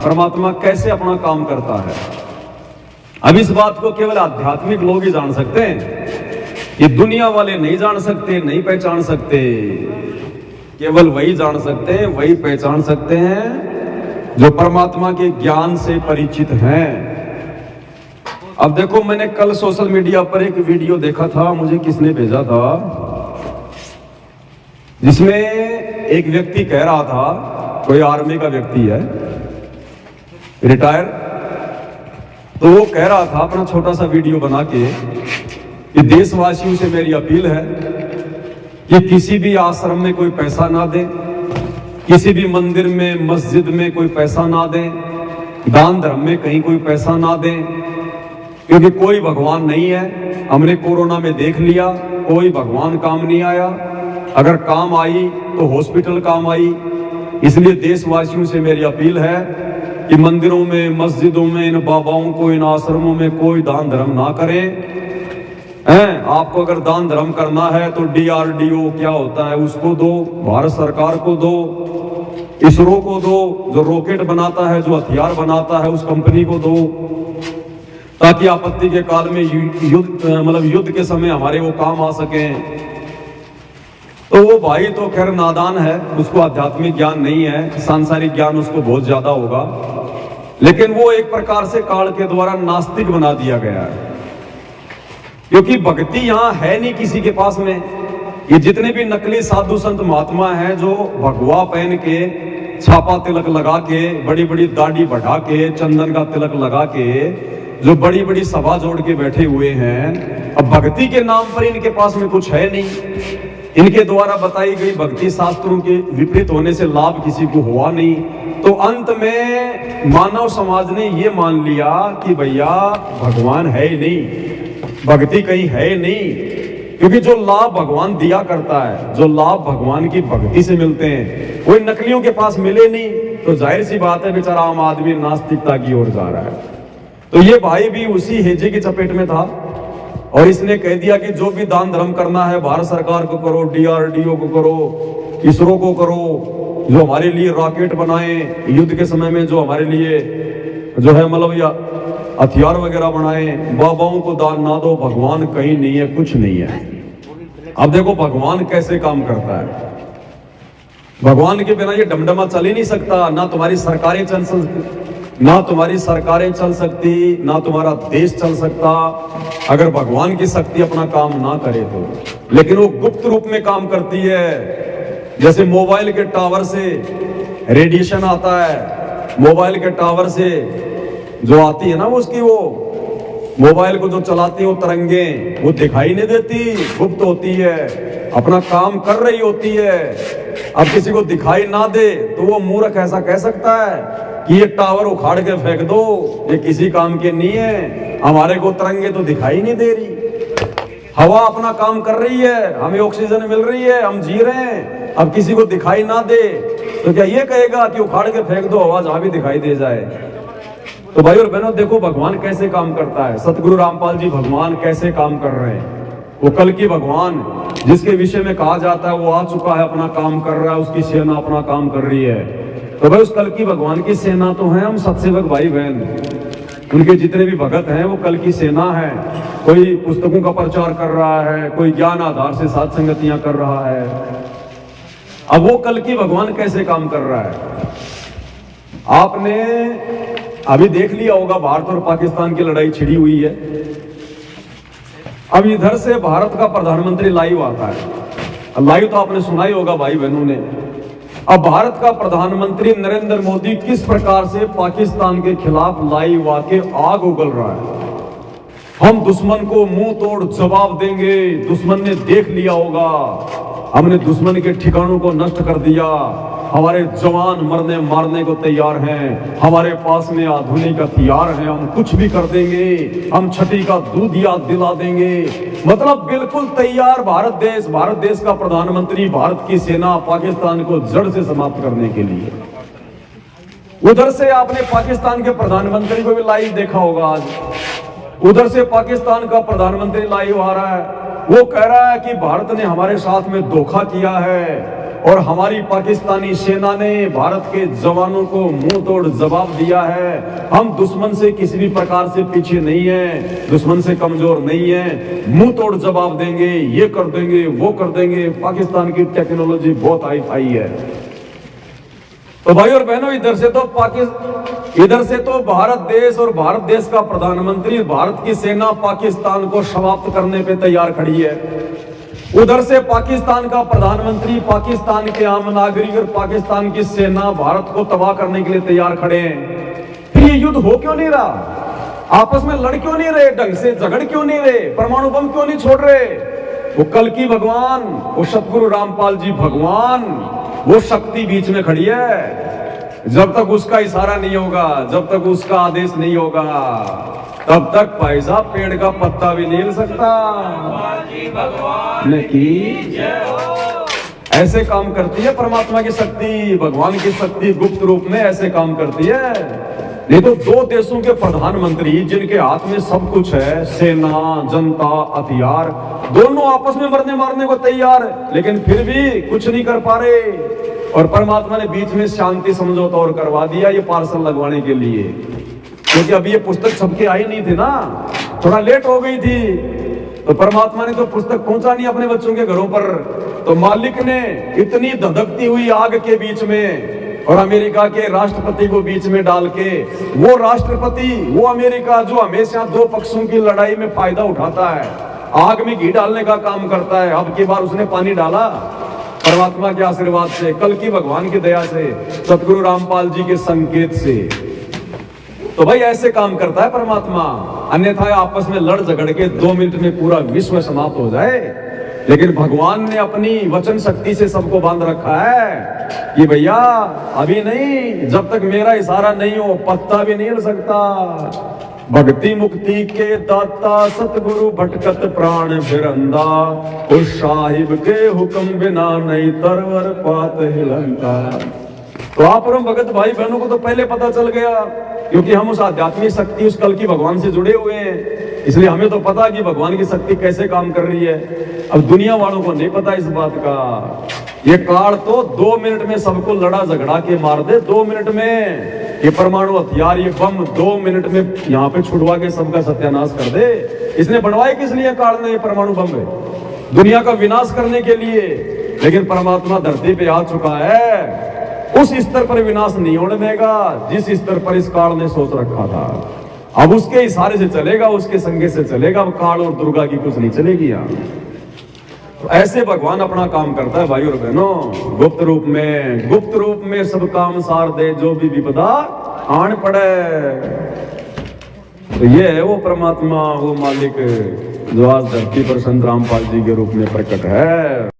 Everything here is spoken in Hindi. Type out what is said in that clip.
परमात्मा कैसे अपना काम करता है। अब इस बात को केवल आध्यात्मिक लोग ही जान सकते हैं, ये दुनिया वाले नहीं जान सकते, नहीं पहचान सकते। केवल वही जान सकते हैं, वही पहचान सकते हैं जो परमात्मा के ज्ञान से परिचित हैं। अब देखो, मैंने कल सोशल मीडिया पर एक वीडियो देखा था, मुझे किसने भेजा था, जिसमें एक व्यक्ति कह रहा था, कोई आर्मी का व्यक्ति है, रिटायर, तो वो कह रहा था अपना छोटा सा वीडियो बना के कि देशवासियों से मेरी अपील है कि किसी भी आश्रम में कोई पैसा ना दे, किसी भी मंदिर में मस्जिद में कोई पैसा ना दे, दान धर्म में कहीं कोई पैसा ना दे, क्योंकि कोई भगवान नहीं है। हमने कोरोना में देख लिया, कोई भगवान काम नहीं आया, अगर काम आई तो हॉस्पिटल काम आई। इसलिए देशवासियों से मेरी अपील है कि मंदिरों में मस्जिदों में इन बाबाओं को, इन आश्रमों में कोई दान धर्म ना करें। आपको अगर दान धर्म करना है तो DRDO क्या होता है उसको दो, भारत सरकार को दो, इसरो को दो, जो रॉकेट बनाता है, जो हथियार बनाता है, उस कंपनी को दो, ताकि आपत्ति के काल में युद्ध के समय हमारे वो काम आ सके। तो वो भाई तो खैर नादान है, उसको आध्यात्मिक ज्ञान नहीं है, सांसारिक ज्ञान उसको बहुत ज्यादा होगा, लेकिन वो एक प्रकार से काल के द्वारा नास्तिक बना दिया गया है, क्योंकि भक्ति यहां है नहीं किसी के पास में। ये जितने भी नकली साधु संत महात्मा हैं जो भगवा पहन के, छापा तिलक लगा के, बड़ी बड़ी दाढ़ी बढ़ा के, चंदन का तिलक लगा के, जो बड़ी बड़ी सभा जोड़ के बैठे हुए हैं, अब भक्ति के नाम पर इनके पास में कुछ है नहीं। इनके द्वारा बताई गई भक्ति शास्त्रों के विपरीत होने से लाभ किसी को हुआ नहीं। तो अंत में मानव समाज ने ये मान लिया कि भैया भगवान है ही नहीं, भक्ति कहीं है ही नहीं, क्योंकि जो लाभ भगवान दिया करता है, जो लाभ भगवान की भक्ति से मिलते हैं, कोई नकलियों के पास मिले नहीं। तो जाहिर सी बात है बेचारा आम आदमी नास्तिकता की ओर जा रहा है। तो ये भाई भी उसी हेजे की चपेट में था और इसने कह दिया कि जो भी दान धर्म करना है भारत सरकार को करो, DRDO को करो, इसरो को करो, जो हमारे लिए रॉकेट बनाए, युद्ध के समय में जो हमारे लिए जो है या हथियार वगैरह बनाए, बाबाओं को दान ना दो, भगवान कहीं नहीं है, कुछ नहीं है। अब देखो भगवान कैसे काम करता है। भगवान के बिना ये डमडमा चल ही नहीं सकता, ना तुम्हारी सरकारें चल सकती, ना तुम्हारी सरकारें चल सकती, ना तुम्हारा देश चल सकता, अगर भगवान की शक्ति अपना काम ना करे तो। लेकिन वो गुप्त रूप में काम करती है। जैसे मोबाइल के टावर से रेडिएशन आता है, मोबाइल के टावर से जो आती है ना उसकी, वो मोबाइल को जो चलाती है वो तरंगे, वो दिखाई नहीं देती, गुप्त होती है, अपना काम कर रही होती है। अब किसी को दिखाई ना दे तो वो मूर्ख ऐसा कह सकता है कि ये टावर उखाड़ के फेंक दो, ये किसी काम के नहीं है, हमारे को तरंगे तो दिखाई नहीं दे रही, हवा अपना काम कर रही है, हमें ऑक्सीजन मिल रही है, हम जी रहे हैं। अब किसी को दिखाई ना दे तो क्या ये कहेगा कि उखाड़ के फेंक दो, हवा जहां भी दिखाई दे जाए। तो भाई और बहनों देखो भगवान कैसे काम करता है। सतगुरु रामपाल जी भगवान कैसे काम कर रहे हैं। वो कल की भगवान जिसके विषय में कहा जाता है वो आ चुका है, अपना काम कर रहा है, उसकी सेना अपना काम कर रही है। तो भाई उस कल की भगवान की सेना तो है हम सत्सेवक भाई बहन, उनके जितने भी भगत हैं वो कल की सेना है। कोई पुस्तकों का प्रचार कर रहा है, कोई ज्ञान आधार से साध संगतियां कर रहा है। अब वो कल की भगवान कैसे काम कर रहा है, आपने अभी देख लिया होगा, भारत और पाकिस्तान की लड़ाई छिड़ी हुई है। अब इधर से भारत का प्रधानमंत्री लाइव आता है, लाइव तो आपने सुना ही होगा भाई बहनों ने। अब भारत का प्रधानमंत्री नरेंद्र मोदी किस प्रकार से पाकिस्तान के खिलाफ लाइव आके आग उगल रहा है। हम दुश्मन को मुंह तोड़ जवाब देंगे, दुश्मन ने देख लिया होगा, हमने दुश्मन के ठिकानों को नष्ट कर दिया, हमारे जवान मरने मारने को तैयार हैं, हमारे पास में आधुनिक हथियार हैं, हम कुछ भी कर देंगे, हम छठी का दूध याद दिला देंगे। मतलब बिल्कुल तैयार भारत देश का प्रधानमंत्री, भारत की सेना पाकिस्तान को जड़ से समाप्त करने के लिए। उधर से आपने पाकिस्तान के प्रधानमंत्री को भी लाइव देखा होगा आज, उधर से पाकिस्तान का प्रधानमंत्री लाइव आ रहा है, वो कह रहा है कि भारत ने हमारे साथ में धोखा किया है और हमारी पाकिस्तानी सेना ने भारत के जवानों को मुंह तोड़ जवाब दिया है। हम दुश्मन से किसी भी प्रकार से पीछे नहीं है, दुश्मन से कमजोर नहीं है, मुंह तोड़ जवाब देंगे, ये कर देंगे, वो कर देंगे। पाकिस्तान की टेक्नोलॉजी बहुत हाई फाई है। तो भाई और बहनों, इधर से तो भारत देश और भारत देश का प्रधानमंत्री, भारत की सेना पाकिस्तान को समाप्त करने पे तैयार खड़ी है। उधर से पाकिस्तान का प्रधानमंत्री, पाकिस्तान के आम नागरिक और पाकिस्तान की सेना भारत को तबाह करने के लिए तैयार खड़े हैं। फिर ये युद्ध हो क्यों नहीं रहा? आपस में लड़ क्यों नहीं रहे? ढंग से झगड़ क्यों नहीं रहे? परमाणु बम क्यों नहीं छोड़ रहे? वो कल्कि भगवान, वो सतगुरु रामपाल जी भगवान, वो शक्ति बीच में खड़ी है। जब तक उसका इशारा नहीं होगा, जब तक उसका आदेश नहीं होगा, तब तक भाई साहब पेड़ का पत्ता भी नहीं हिल सकता। नहीं, ऐसे काम करती है परमात्मा की शक्ति, भगवान की शक्ति गुप्त रूप में ऐसे काम करती है। नहीं तो दो देशों के प्रधानमंत्री जिनके हाथ में सब कुछ है, सेना, जनता, हथियार, दोनों आपस में मरने मारने को तैयार है, लेकिन फिर भी कुछ नहीं कर पा रहे। और परमात्मा ने बीच में शांति समझौता और करवा दिया, ये पार्सल लगवाने के लिए, क्योंकि अभी ये पुस्तक सबके आई नहीं थी ना, थोड़ा लेट हो गई थी। तो परमात्मा ने तो पुस्तक पहुंचा नहीं अपने बच्चों के घरों पर। तो मालिक ने इतनी धधकती हुई आग के बीच में और अमेरिका के राष्ट्रपति को बीच में डाल के, वो राष्ट्रपति, वो अमेरिका जो हमेशा दो पक्षों की लड़ाई में फायदा उठाता है, आग में घी डालने का काम करता है। अब की बार उसने पानी डाला परमात्मा के आशीर्वाद से, कल्कि भगवान की दया से, सतगुरु रामपाल जी के संकेत से। तो भाई ऐसे काम करता है परमात्मा। अन्यथा आपस में लड़ झगड़ के 2 मिनट में पूरा विश्व समाप्त हो जाए। लेकिन भगवान ने अपनी वचन शक्ति से सबको बांध रखा है कि भैया अभी नहीं, जब तक मेरा इशारा नहीं हो पत्ता भी नहीं हिल सकता। भक्ति मुक्ति के दाता सतगुरु भटकत प्राण फिरंदा, उस साहिब के हुक्म बिना नहीं तरवर पात हिलंता। तो आप और भगत भाई बहनों को तो पहले पता चल गया, क्योंकि हम उस आध्यात्मिक शक्ति, उस कल्कि भगवान से जुड़े हुए हैं, इसलिए हमें तो पता कि भगवान की शक्ति कैसे काम कर रही है। अब दुनिया वालों को नहीं पता इस बात का। ये काल तो 2 मिनट में सबको लड़ा झगड़ा के मार दे। 2 मिनट में ये परमाणु हथियार, ये बम 2 मिनट में यहाँ पे छुड़वा के सबका सत्यानाश कर दे। इसने बनवाए किस लिए काल ने? ये परमाणु बम है दुनिया का विनाश करने के लिए। लेकिन परमात्मा धरती पे आ चुका है, उस स्तर पर विनाश नहीं होने देगा जिस स्तर पर इस काल ने सोच रखा था। अब उसके इशारे से चलेगा, उसके संगे से चलेगा। अब काल और दुर्गा की कुछ नहीं चलेगी यहाँ। तो ऐसे भगवान अपना काम करता है भाई और बहनों। गुप्त रूप में सब काम सार दे, जो भी विपदा आन पड़े। तो ये है वो परमात्मा, वो मालिक जो आज धरती पर संत रामपाल जी के रूप में प्रकट है।